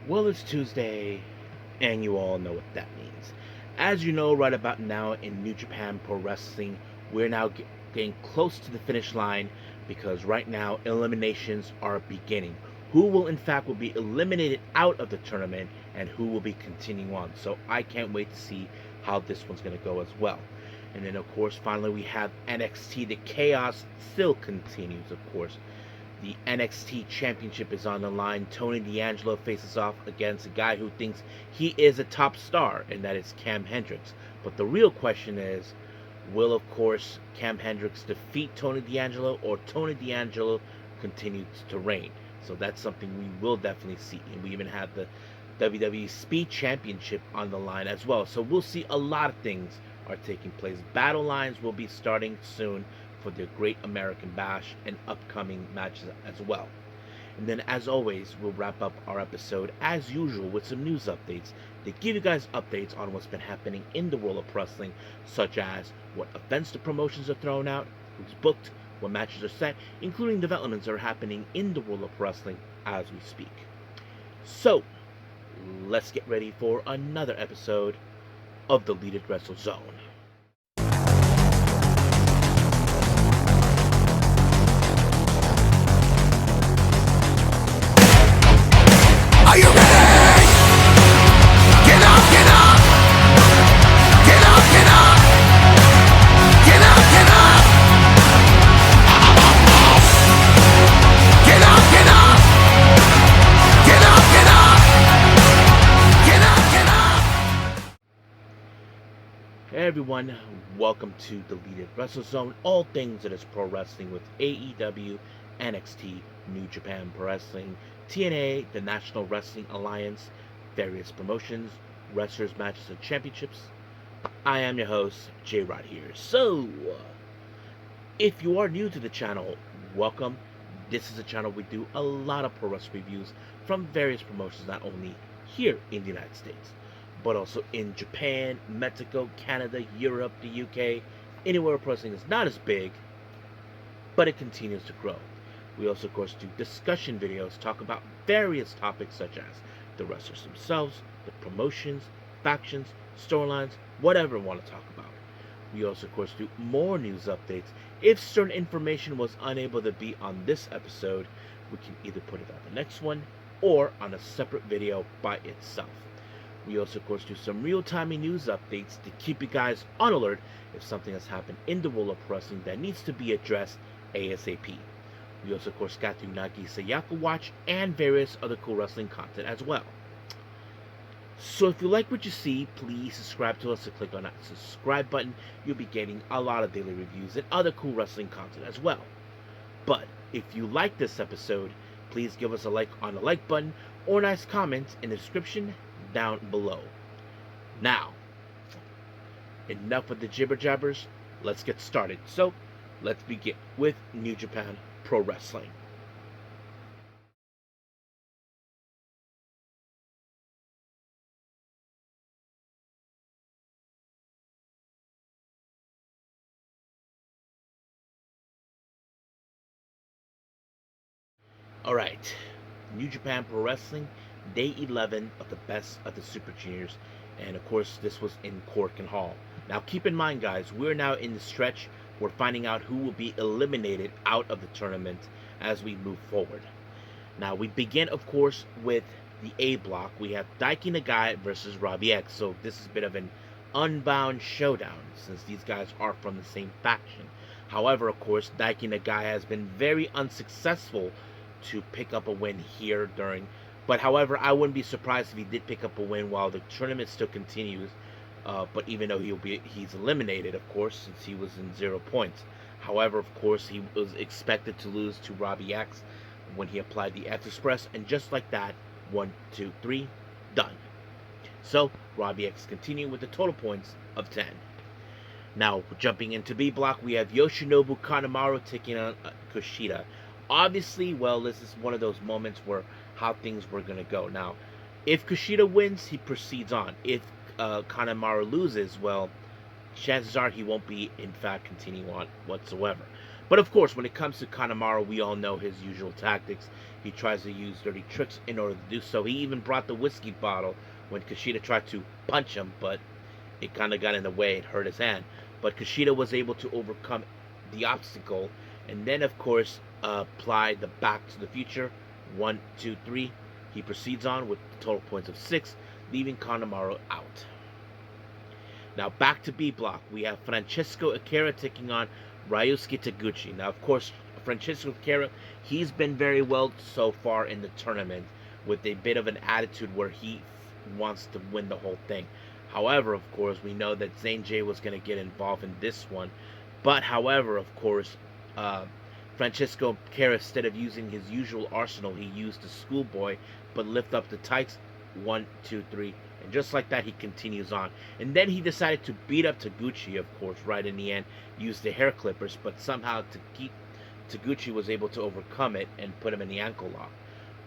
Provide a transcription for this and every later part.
Well, it's Tuesday, and you all know what that means. As you know, right about now in New Japan Pro Wrestling, we're now getting close to the finish line because right now eliminations are beginning. Who will, in fact, will be eliminated out of the tournament and who will be continuing on. So I can't wait to see how this one's going to go as well. And then, of course, finally we have NXT. The chaos still continues, of course. The NXT Championship is on the line. Tony D'Angelo faces off against a guy who thinks he is a top star, and that is Cam Hendricks. But the real question is, will, of course, Cam Hendricks defeat Tony D'Angelo, or Tony D'Angelo continues to reign? So that's something we will definitely see. And we even have the WWE Speed Championship on the line as well. So we'll see a lot of things are taking place. Battle lines will be starting soon for the Great American Bash and upcoming matches as well. And then, as always, we'll wrap up our episode as usual with some news updates to give you guys updates on what's been happening in the world of wrestling, such as what events the promotions are throwing out, who's booked, what matches are set, including developments that are happening in the world of wrestling as we speak. So, let's get ready for another episode of the Leaded Wrestle Zone. Are you ready? Get up, get up! Get up, get up! Get up, get up! Get up, get up! Get up, get up! Get up, get up! Hey everyone, welcome to the Leaded Wrestle Zone, all things that is pro wrestling with AEW, NXT, New Japan Pro Wrestling, TNA, the National Wrestling Alliance, various promotions, wrestlers, matches, and championships. I am your host, J-Rod here. So, if you are new to the channel, welcome. This is a channel we do a lot of pro wrestling reviews from various promotions, not only here in the United States, but also in Japan, Mexico, Canada, Europe, the UK, anywhere pro wrestling is not as big, but it continues to grow. We also, of course, do discussion videos, talk about various topics such as the wrestlers themselves, the promotions, factions, storylines, whatever we want to talk about. We also, of course, do more news updates. If certain information was unable to be on this episode, we can either put it on the next one or on a separate video by itself. We also, of course, do some real-time news updates to keep you guys on alert if something has happened in the world of wrestling that needs to be addressed ASAP. We also, of course, got the Unagi Sayaka Watch and various other cool wrestling content as well. So if you like what you see, please subscribe to us and click on that subscribe button. You'll be getting a lot of daily reviews and other cool wrestling content as well. But if you like this episode, please give us a like on the like button or a nice comment in the description down below. Now, enough with the jibber jabbers. Let's get started. So, let's begin with New Japan Pro Wrestling. Alright, New Japan Pro Wrestling, Day 11 of the Best of the Super Juniors, and of course this was in Korakuen Hall. Now keep in mind guys, we're now in the stretch, we're finding out who will be eliminated out of the tournament as we move forward. Now we begin of course with the A block. We have Daiki Nagai versus Robbie X, so this is a bit of an unbound showdown since these guys are from the same faction. However, of course, Daiki Nagai has been very unsuccessful to pick up a win here during, but however, I wouldn't be surprised if he did pick up a win while the tournament still continues. But even though he's eliminated, of course, since he was in 0 points. However, of course, he was expected to lose to Robbie X when he applied the X Express, and just like that, 1, 2, 3, done. So Robbie X continued with the total points of 10. Now jumping into B block, we have Yoshinobu Kanemaru taking on Kushida. Obviously, well, this is one of those moments where how things were going to go. Now, if Kushida wins, he proceeds on. If Kanemaru loses, well, chances are he won't be, in fact, continuing on whatsoever. But of course, when it comes to Kanemaru, we all know his usual tactics. He tries to use dirty tricks in order to do so. He even brought the whiskey bottle when Kushida tried to punch him, but it kind of got in the way. It hurt his hand. But Kushida was able to overcome the obstacle, and then, of course, apply the Back to the Future. 1, 2, 3. He proceeds on with total points of 6, leaving Kanemaru out. Now back to B block, we have Francesco Akira taking on Ryusuke Taguchi. Now, of course, Francesco Akira, he's been very well so far in the tournament with a bit of an attitude where he wants to win the whole thing. However, of course, we know that Zane J was going to get involved in this one. But, however, of course, Francesco Akira, instead of using his usual arsenal, he used the schoolboy, but lift up the tights. 1, 2, 3. And just like that, he continues on. And then he decided to beat up Taguchi, of course, right in the end. Used the hair clippers, but somehow Taguchi was able to overcome it and put him in the ankle lock.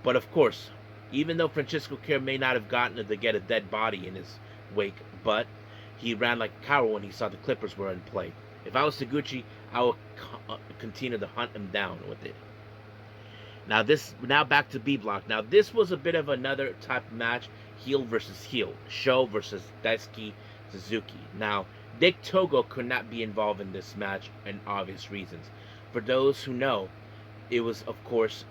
But of course, even though Francesco Akira may not have gotten to get a dead body in his wake, but he ran like a coward when he saw the clippers were in play. If I was Taguchi, I would continue to hunt him down with it. Now back to B block. Now this was a bit of another type of match, heel versus heel, Sho versus Daisuke Suzuki. Now Dick Togo could not be involved in this match in obvious reasons. For those who know, it was of course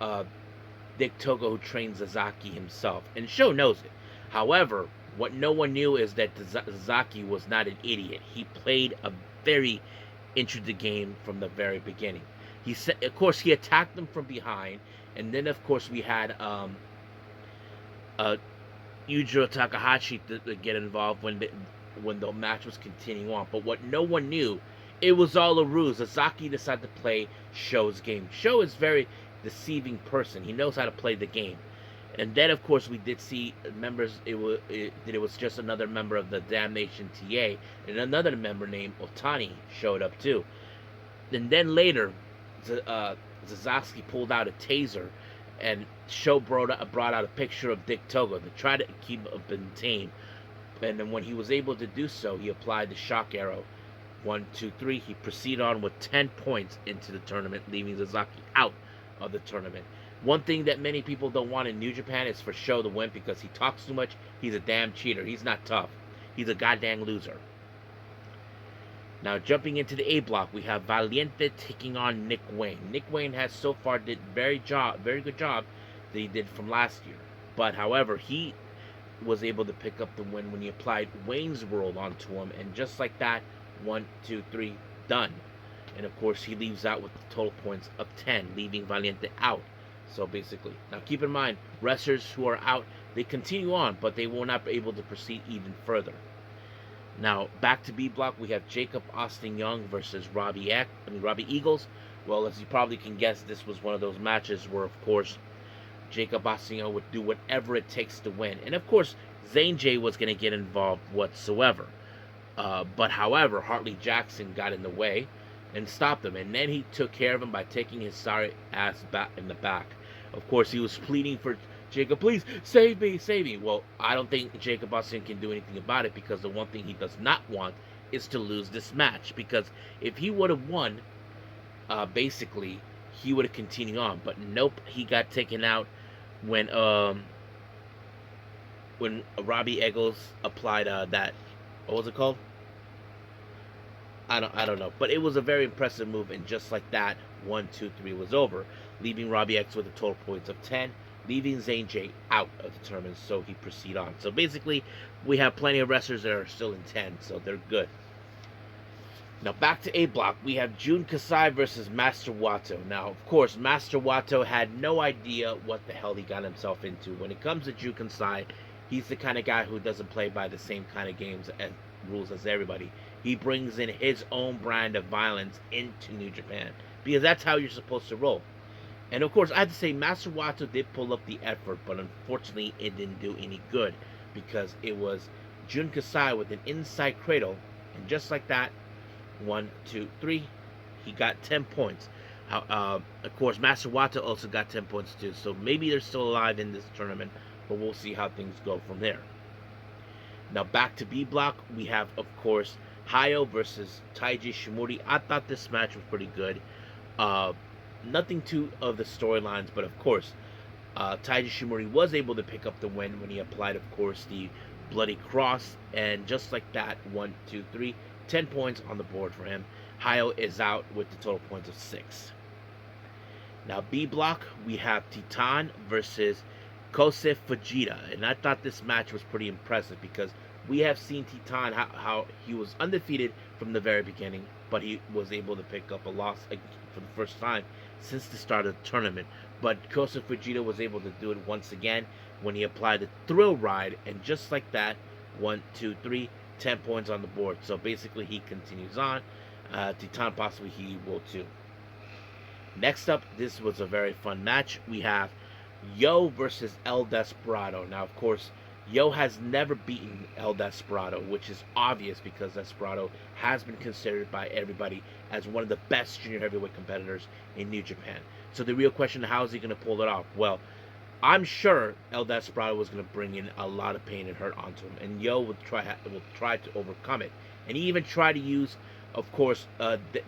Dick Togo who trained Sasaki himself, and Sho knows it. However, what no one knew is that Sasaki was not an idiot. He played a very intricate game from the very beginning. He said, of course, he attacked them from behind, and then of course we had Yujiro Takahashi to get involved when the match was continuing on. But what no one knew, it was all a ruse. Sasaki decided to play Sho's game. Sho is a very deceiving person. He knows how to play the game. And then, of course, we did see members. It was just another member of the Damnation TA, and another member named Otani showed up too. And then later, Sasaki pulled out a taser, and Sho brought out a picture of Dick Togo to try to keep him tame. And then when he was able to do so, he applied the shock arrow. 1, 2, 3. He proceeded on with 10 points into the tournament, leaving Sasaki out of the tournament. One thing that many people don't want in New Japan is for Sho to win because he talks too much. He's a damn cheater. He's not tough. He's a goddamn loser. Now, jumping into the A block, we have Valiente taking on Nick Wayne. Nick Wayne has so far did very good job that he did from last year. But, however, he was able to pick up the win when he applied Wayne's World onto him. And just like that, 1, 2, 3, done. And, of course, he leaves out with total points of 10, leaving Valiente out. So basically, now keep in mind, wrestlers who are out, they continue on, but they will not be able to proceed even further. Now, back to B block, we have Jacob Austin Young versus Robbie Eagles. Well, as you probably can guess, this was one of those matches where, of course, Jacob Austin Young would do whatever it takes to win. And, of course, Zane J was going to get involved whatsoever. But, however, Hartley Jackson got in the way and stopped him. And then he took care of him by taking his sorry ass back in the back. Of course, he was pleading for Jacob, please, save me, save me. Well, I don't think Jacob Austin can do anything about it because the one thing he does not want is to lose this match. Because if he would have won, basically, he would have continued on. But nope, he got taken out when Robbie Eagles applied that, what was it called? I don't know. But it was a very impressive move, and just like that, 1, 2, 3 was over, leaving Robbie X with a total points of 10, leaving Zane J out of the tournament, so he proceed on. So basically, we have plenty of wrestlers that are still in 10, so they're good. Now back to A block, we have Jun Kasai versus Master Wato. Now, of course, Master Wato had no idea what the hell he got himself into. When it comes to Jun Kasai, he's the kind of guy who doesn't play by the same kind of games and rules as everybody. He brings in his own brand of violence into New Japan, because that's how you're supposed to roll. And of course, I have to say, Master Wato did pull up the effort, but unfortunately, it didn't do any good, because it was Jun Kasai with an inside cradle, and just like that, 1, 2, 3, he got 10 points. Of course, Master Wato also got 10 points too, so maybe they're still alive in this tournament, but we'll see how things go from there. Now back to B block, we have, of course, Hayo versus Taiji Shimori. I thought this match was pretty good. Uh, Nothing too of the storylines, but of course, Taiji Shimori was able to pick up the win when he applied, of course, the Bloody Cross, and just like that, 1, 2, 3, 10 points on the board for him. Hayo is out with the total points of 6. Now, B block, we have Titan versus Kosei Fujita, and I thought this match was pretty impressive because we have seen Titan how he was undefeated from the very beginning, but he was able to pick up a loss for the first time since the start of the tournament. But Kosei Fujita was able to do it once again when he applied the Thrill Ride, and just like that, 1, 2, 3, 10 points on the board. So basically, he continues on. Titan possibly he will too. Next up, this was a very fun match. We have Yo versus El Desperado. Now, of course, Yo has never beaten El Desperado, which is obvious because Desperado has been considered by everybody as one of the best junior heavyweight competitors in New Japan. So the real question, how is he going to pull it off? Well, I'm sure El Desperado was going to bring in a lot of pain and hurt onto him, and Yo will try to overcome it. And he even tried to use, of course,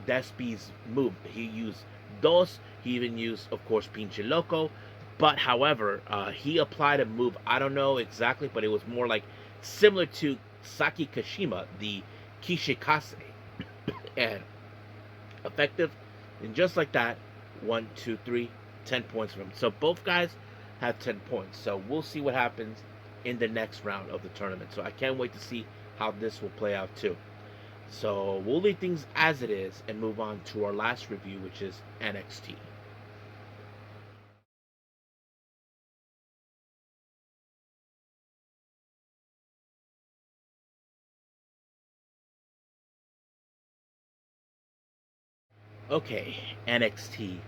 Despi's move. He used Dos. He even used, of course, Pinche Loco. But however, he applied a move. I don't know exactly, but it was more like similar to Saki Kashima, the Kishikase, and effective. And just like that, 1, 2, 3, 10 points for him. So both guys have 10 points. So we'll see what happens in the next round of the tournament. So I can't wait to see how this will play out too. So we'll leave things as it is and move on to our last review, which is NXT. Okay, NXT.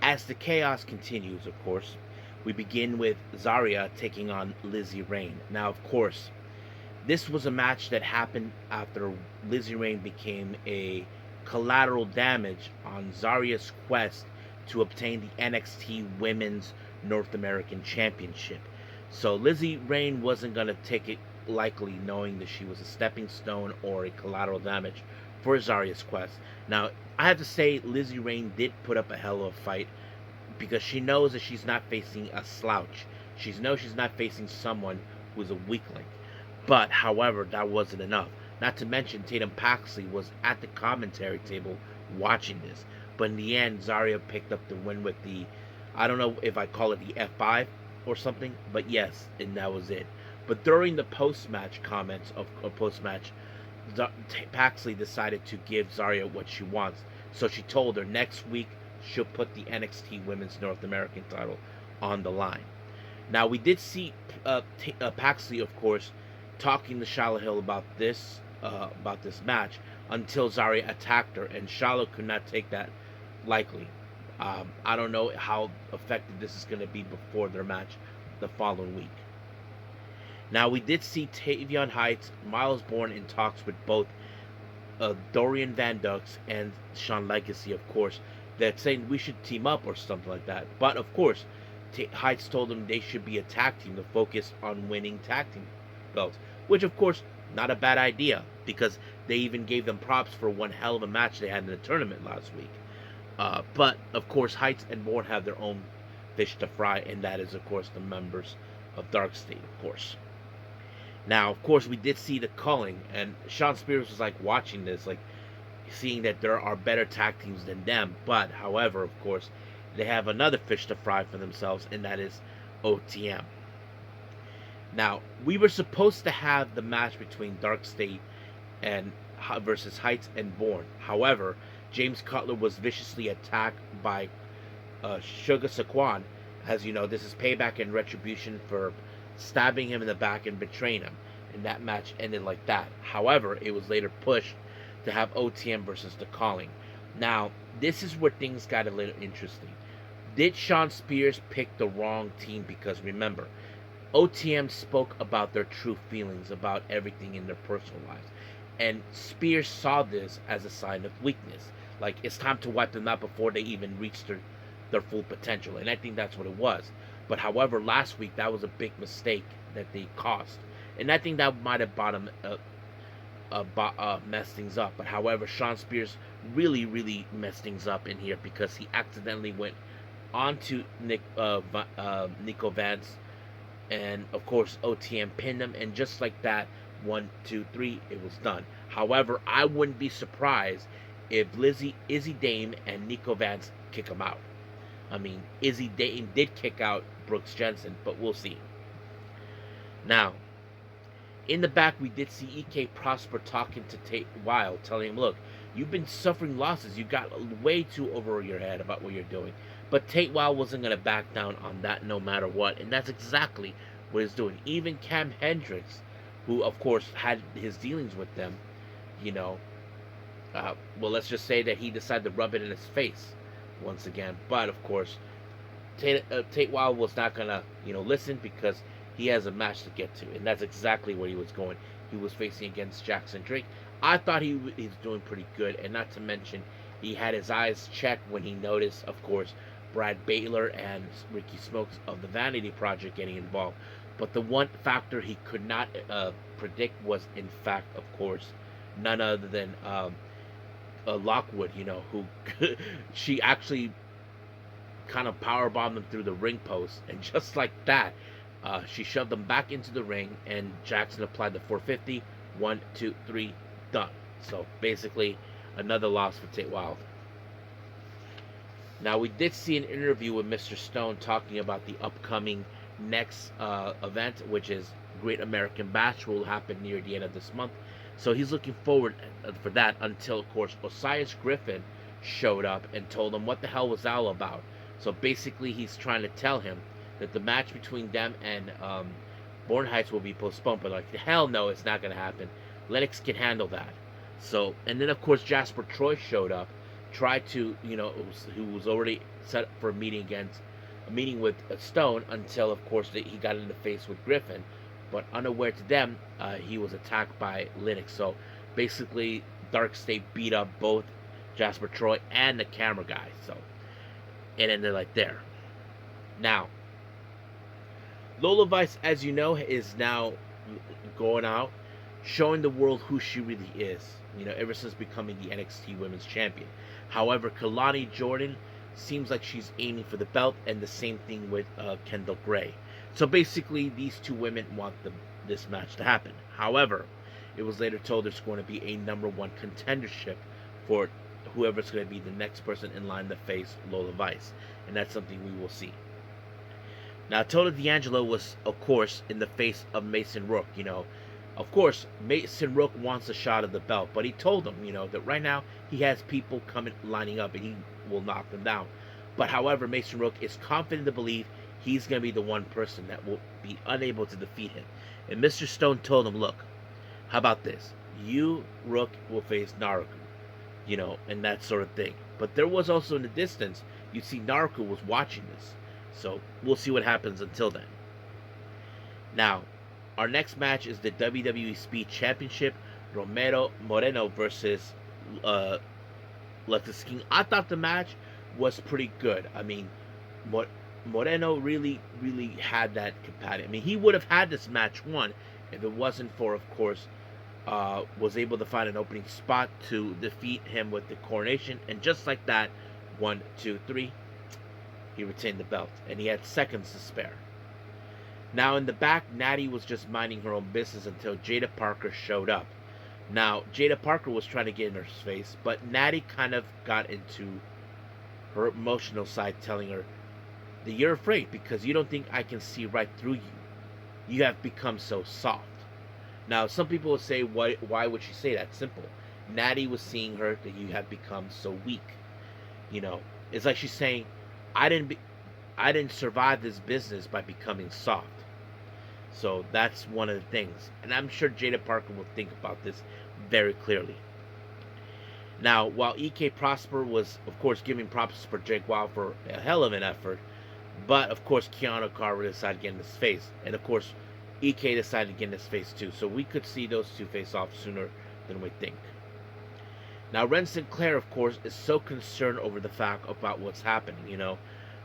As the chaos continues, of course, we begin with Zarya taking on Lizzie Rain. Now, of course, this was a match that happened after Lizzie Rain became a collateral damage on Zarya's quest to obtain the NXT Women's North American Championship. So Lizzie Rain wasn't going to take it lightly, knowing that she was a stepping stone or a collateral damage for Zarya's quest. Now, I have to say, Lizzie Rain did put up a hell of a fight because she knows that she's not facing a slouch. She knows she's not facing someone who's a weakling. But, however, that wasn't enough. Not to mention, Tatum Paxley was at the commentary table watching this. But in the end, Zarya picked up the win with the, I don't know if I call it the F5 or something, but yes, and that was it. But during the post-match comments of post-match, Paxley decided to give Zarya what she wants. So she told her next week she'll put the NXT Women's North American title on the line. Now, we did see Paxley, of course, talking to Charlotte Hill about this match until Zarya attacked her, and Charlotte could not take that lightly. I don't know how effective this is going to be before their match the following week. Now, we did see Tavion Heights, Miles Bourne in talks with both Dorian Van Dux and Sean Legacy, of course. They're saying we should team up or something like that. But, of course, Heights told them they should be a tag team to focus on winning tag team belts. Which, of course, not a bad idea, because they even gave them props for one hell of a match they had in the tournament last week. But, of course, Heights and Bourne have their own fish to fry, and that is, of course, the members of Dark State, of course. Now, of course, we did see the culling, and Sean Spears was like watching this, like seeing that there are better tag teams than them. But, however, of course, they have another fish to fry for themselves, and that is OTM. Now, we were supposed to have the match between Dark State and versus Heights and Bourne. However, James Cutler was viciously attacked by Sugar Saquon. As you know, this is payback and retribution for stabbing him in the back and betraying him. And that match ended like that. However, it was later pushed to have OTM versus The Calling. Now, this is where things got a little interesting. Did Sean Spears pick the wrong team? Because remember, OTM spoke about their true feelings about everything in their personal lives. And Spears saw this as a sign of weakness. Like, it's time to wipe them out before they even reach their full potential. And I think that's what it was. But however, last week, that was a big mistake that they caused. And I think that might have messed things up. But however, Sean Spears really, really messed things up in here because he accidentally went onto Nico Vance, and of course OTM pinned him, and just like that, 1, 2, 3, it was done. However, I wouldn't be surprised if Izzy Dame and Nico Vance kick him out. I mean, Izzy Dame did kick out Brooks Jensen, but we'll see. Now, in the back, we did see EK Prosper talking to Tate Wilde, telling him, look, you've been suffering losses. You got way too over your head about what you're doing. But Tate Wilde wasn't going to back down on that no matter what. And that's exactly what he's doing. Even Cam Hendricks, who, of course, had his dealings with them, you know, well, let's just say that he decided to rub it in his face once again. But, of course, Tate Wilde was not going to, listen because he has a match to get to, and that's exactly where he was going. He was facing against Jackson Drake. I thought he's doing pretty good, and not to mention, he had his eyes checked when he noticed, of course, Brad Baylor and Ricky Smokes of the Vanity Project getting involved. But the one factor he could not predict was, in fact, of course, none other than Lockwood, who she actually kind of powerbombed him through the ring post, and just like that, she shoved him back into the ring, and Jackson applied the 450. 1, 2, 3, done. So basically, another loss for Tate Wilde. Now, we did see an interview with Mr. Stone talking about the upcoming next event, which is Great American Bash, will happen near the end of this month. So he's looking forward for that until, of course, Osiris Griffin showed up and told him what the hell was that all about. So basically, he's trying to tell him that the match between them and Bourne Heights will be postponed. But like, hell no, it's not going to happen. Lennox can handle that. So, and then of course Jasper Troy showed up, tried to, who was already set up for a meeting with Stone, until of course he got in the face with Griffin. But unaware to them, he was attacked by Lennox. So basically, Dark State beat up both Jasper Troy and the camera guy. So, and then they're like there. Now, Lola Vice, as you know, is now going out, showing the world who she really is, ever since becoming the NXT Women's Champion. However, Kalani Jordan seems like she's aiming for the belt, and the same thing with Kendall Gray. So basically, these two women want this match to happen. However, it was later told there's going to be a #1 contendership for whoever's going to be the next person in line to face Lola Vice, and that's something we will see. Now, Toto D'Angelo was, of course, in the face of Mason Rook. Of course, Mason Rook wants a shot of the belt, but he told him, that right now he has people lining up, and he will knock them down. But however, Mason Rook is confident to believe he's going to be the one person that will be unable to defeat him. And Mr. Stone told him, look, how about this? You, Rook, will face Naruku, and that sort of thing. But there was also in the distance, you see Naruku was watching this. So we'll see what happens until then. Now, our next match is the WWE Speed Championship, Romero Moreno versus Lexus King. I thought the match was pretty good. I mean, Moreno really, really had that compatibility. I mean, he would have had this match won if it wasn't for, of course, was able to find an opening spot to defeat him with the coronation. And just like that, 1, 2, 3, he retained the belt, and he had seconds to spare. Now, in the back, Natty was just minding her own business until Jada Parker showed up. Now, Jada Parker was trying to get in her face, but Natty kind of got into her emotional side, telling her that you're afraid because you don't think I can see right through you. You have become so soft. Now, some people would say, why would she say that? Simple. Natty was seeing her that you have become so weak. It's like she's saying, I didn't survive this business by becoming soft. So that's one of the things. And I'm sure Jada Parker will think about this very clearly. Now, while EK Prosper was, of course, giving props for Jake Wilde for a hell of an effort, but, of course, Keanu Carver decided to get in his face. And, of course, EK decided to get in his face, too. So we could see those two face off sooner than we think. Now, Ren Sinclair, of course, is so concerned over the fact about what's happening,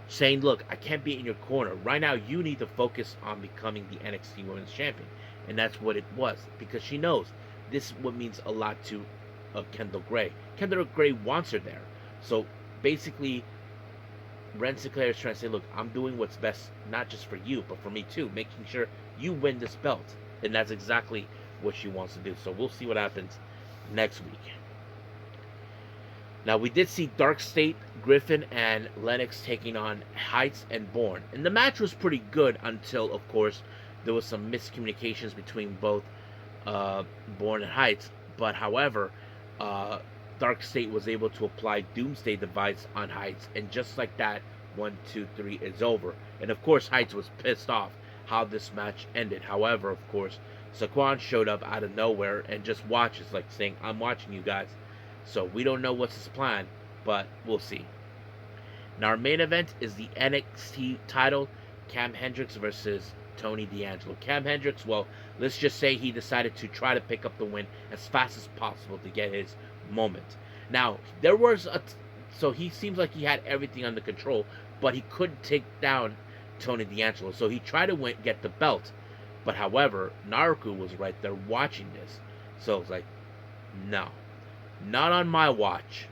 saying, look, I can't be in your corner. Right now, you need to focus on becoming the NXT Women's Champion. And that's what it was, because she knows this is what means a lot to Kendall Gray. Kendall Gray wants her there. So basically, Ren Sinclair is trying to say, look, I'm doing what's best, not just for you, but for me too, making sure you win this belt. And that's exactly what she wants to do. So we'll see what happens next week. Now, we did see Dark State, Griffin, and Lennox taking on Heights and Bourne. And the match was pretty good until, of course, there was some miscommunications between both Bourne and Heights. But, however, Dark State was able to apply Doomsday Device on Heights. And just like that, 1, 2, 3 is over. And, of course, Heights was pissed off how this match ended. However, of course, Saquon showed up out of nowhere and just watches, like saying, I'm watching you guys. So we don't know what's his plan, but we'll see. Now our main event is the NXT title, Cam Hendricks versus Tony D'Angelo. Cam Hendricks, well, let's just say he decided to try to pick up the win as fast as possible to get his moment. Now, there was so he seems like he had everything under control, but he couldn't take down Tony D'Angelo. So he tried to get the belt. But however, Naruku was right there watching this. So it's like, no. Not on my watch.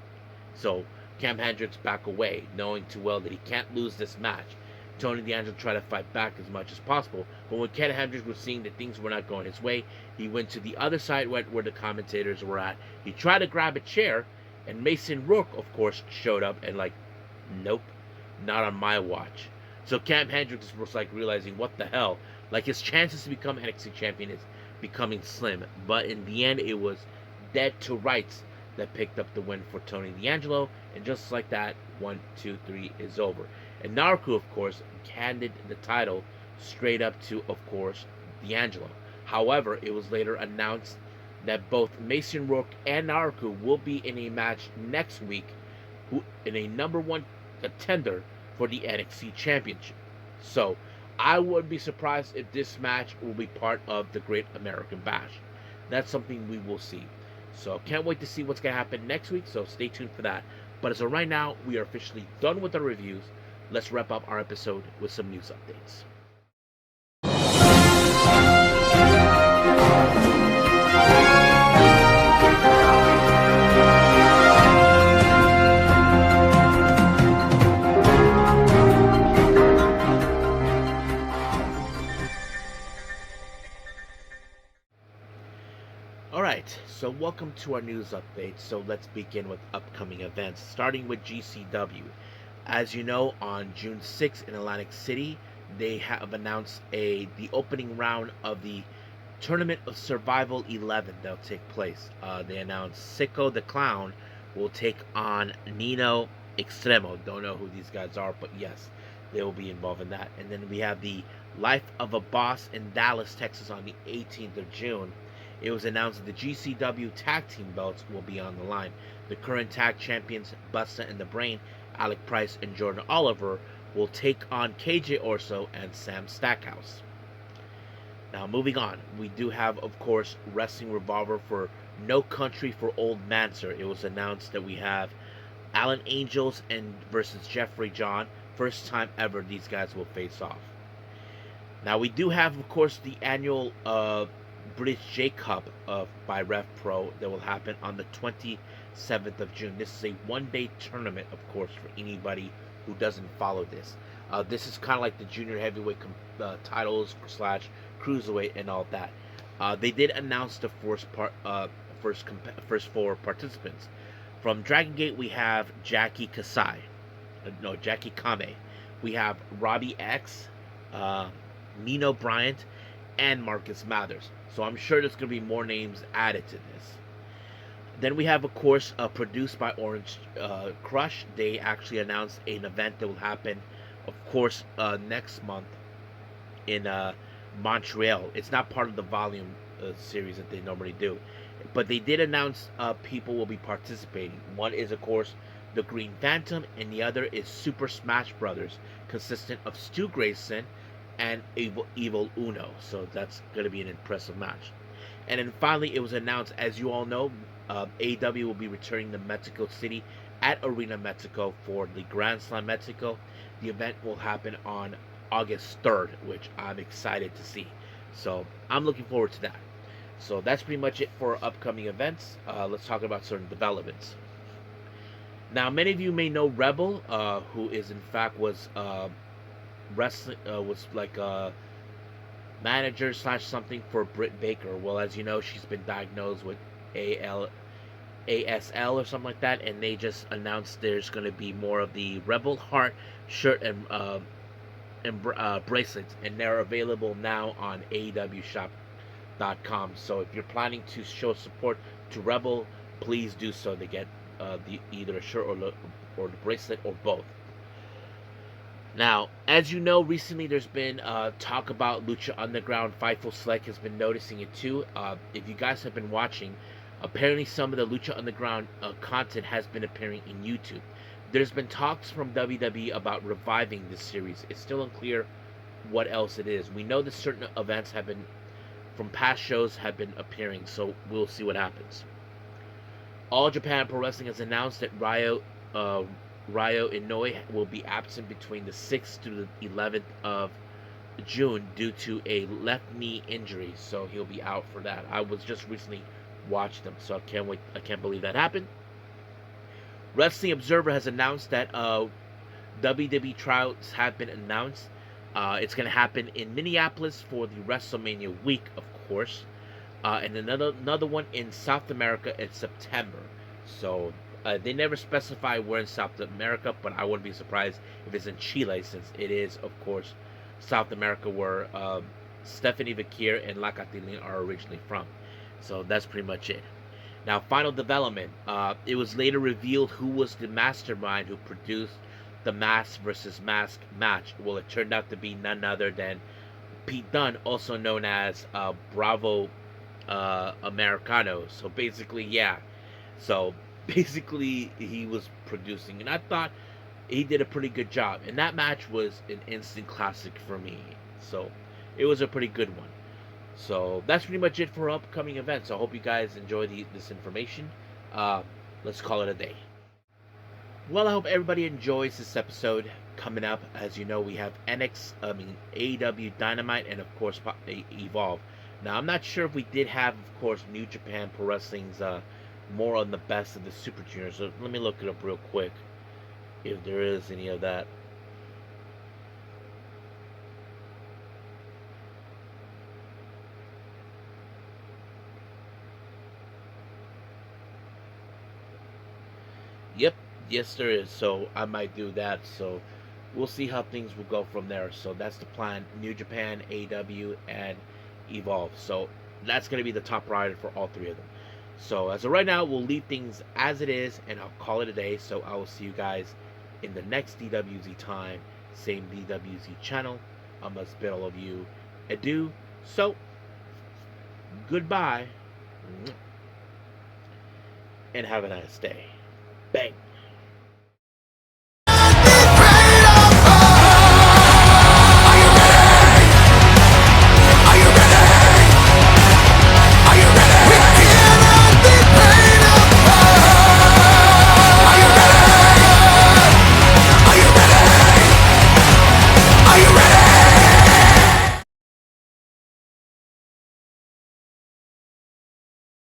So Cam Hendricks back away, knowing too well that he can't lose this match. Tony D'Angelo tried to fight back as much as possible, but when Cam Hendricks was seeing that things were not going his way, he went to the other side where the commentators were at. He tried to grab a chair, and Mason Rourke, of course, showed up and like, nope, not on my watch. So Cam Hendricks was like realizing, what the hell? Like his chances to become NXT champion is becoming slim. But in the end, it was dead to rights that picked up the win for Tony D'Angelo, and just like that, 1, 2, 3 is over. And Naruku, of course, handed the title straight up to, of course, D'Angelo. However, it was later announced that both Mason Rourke and Naruku will be in a match next week in a number 1 contender for the NXT Championship. So, I wouldn't be surprised if this match will be part of the Great American Bash. That's something we will see. So can't wait to see what's going to happen next week, so stay tuned for that. But as of right now, we are officially done with our reviews. Let's wrap up our episode with some news updates. Alright, so welcome to our news update. So let's begin with upcoming events, starting with GCW. As you know, on June 6th in Atlantic City, they have announced the opening round of the Tournament of Survival 11 that'll take place. They announced Sicko the Clown will take on Nino Extremo. Don't know who these guys are, but yes, they will be involved in that. And then we have the Life of a Boss in Dallas, Texas on the 18th of June. It was announced that the GCW tag team belts will be on the line. The current tag champions, Busta and the Brain, Alec Price and Jordan Oliver, will take on KJ Orso and Sam Stackhouse. Now moving on, we do have, of course, Wrestling Revolver for No Country for Old Manser. It was announced that we have Alan Angels versus Jeffrey John. First time ever these guys will face off. Now we do have, of course, the annual British J Cup by RevPro that will happen on the 27th of June. This is a one-day tournament, of course, for anybody who doesn't follow this. This is kind of like the junior heavyweight titles / cruiserweight and all that. They did announce the first 4 participants. From Dragon Gate, we have Jackie Kame. We have Robbie X, Nino Bryant, and Marcus Mathers. So I'm sure there's going to be more names added to this. Then we have, of course, produced by Orange Crush. They actually announced an event that will happen, of course, next month in Montreal. It's not part of the volume series that they normally do. But they did announce people will be participating. One is, of course, the Green Phantom, and the other is Super Smash Brothers, consistent of Stu Grayson and Evil Uno. So that's going to be an impressive match. And then finally, it was announced, as you all know, AEW will be returning to Mexico City at Arena Mexico for the Grand Slam Mexico. The event will happen on August 3rd, which I'm excited to see. So I'm looking forward to that. So that's pretty much it for upcoming events. Let's talk about certain developments. Now, many of you may know Rebel, who is in fact wrestling was like a manager slash something for Britt Baker. Well, as you know, she's been diagnosed with AL ASL or something like that, and they just announced there's going to be more of the Rebel Heart shirt and bracelets, and they're available now on AEWShop.com. So if you're planning to show support to Rebel, please do so to get either a shirt or the bracelet or both. Now, as you know, recently there's been talk about Lucha Underground. Fightful Select has been noticing it too. If you guys have been watching, apparently some of the Lucha Underground content has been appearing in YouTube. There's been talks from WWE about reviving this series. It's still unclear what else it is. We know that certain events have been, from past shows, have been appearing, so we'll see what happens. All Japan Pro Wrestling has announced that Ryo Inoue will be absent between the 6th to the 11th of June due to a left knee injury, so he'll be out for that. I was just recently watched him, so I can't wait. I can't believe that happened. Wrestling Observer has announced that WWE Tryouts have been announced. It's going to happen in Minneapolis for the WrestleMania week, of course, and another one in South America in September. So they never specify where in South America, but I wouldn't be surprised if it's in Chile, since it is, of course, South America where Stephanie Vakir and La Catilina are originally from. So that's pretty much it. Now, final development. It was later revealed who was the mastermind who produced the Mask versus Mask match. Well, it turned out to be none other than Pete Dunne, also known as Bravo Americano. So basically, yeah. So basically, he was producing, and I thought he did a pretty good job. And that match was an instant classic for me. So it was a pretty good one. So that's pretty much it for upcoming events. I hope you guys enjoy this information. Let's call it a day. Well, I hope everybody enjoys this episode. Coming up, as you know, we have AEW Dynamite and of course Evolve. Now, I'm not sure if we did have, of course, New Japan Pro Wrestling's more on the best of the Super Juniors. So let me look it up real quick if there is any of that. Yep, yes there is. So I might do that. So we'll see how things will go from there. So that's the plan. New Japan, AEW, and Evolve. So that's going to be the top priority for all three of them. So as of right now, we'll leave things as it is, and I'll call it a day. So I will see you guys in the next DWZ time, same DWZ channel. I must bid all of you adieu. So goodbye, and have a nice day. Bang.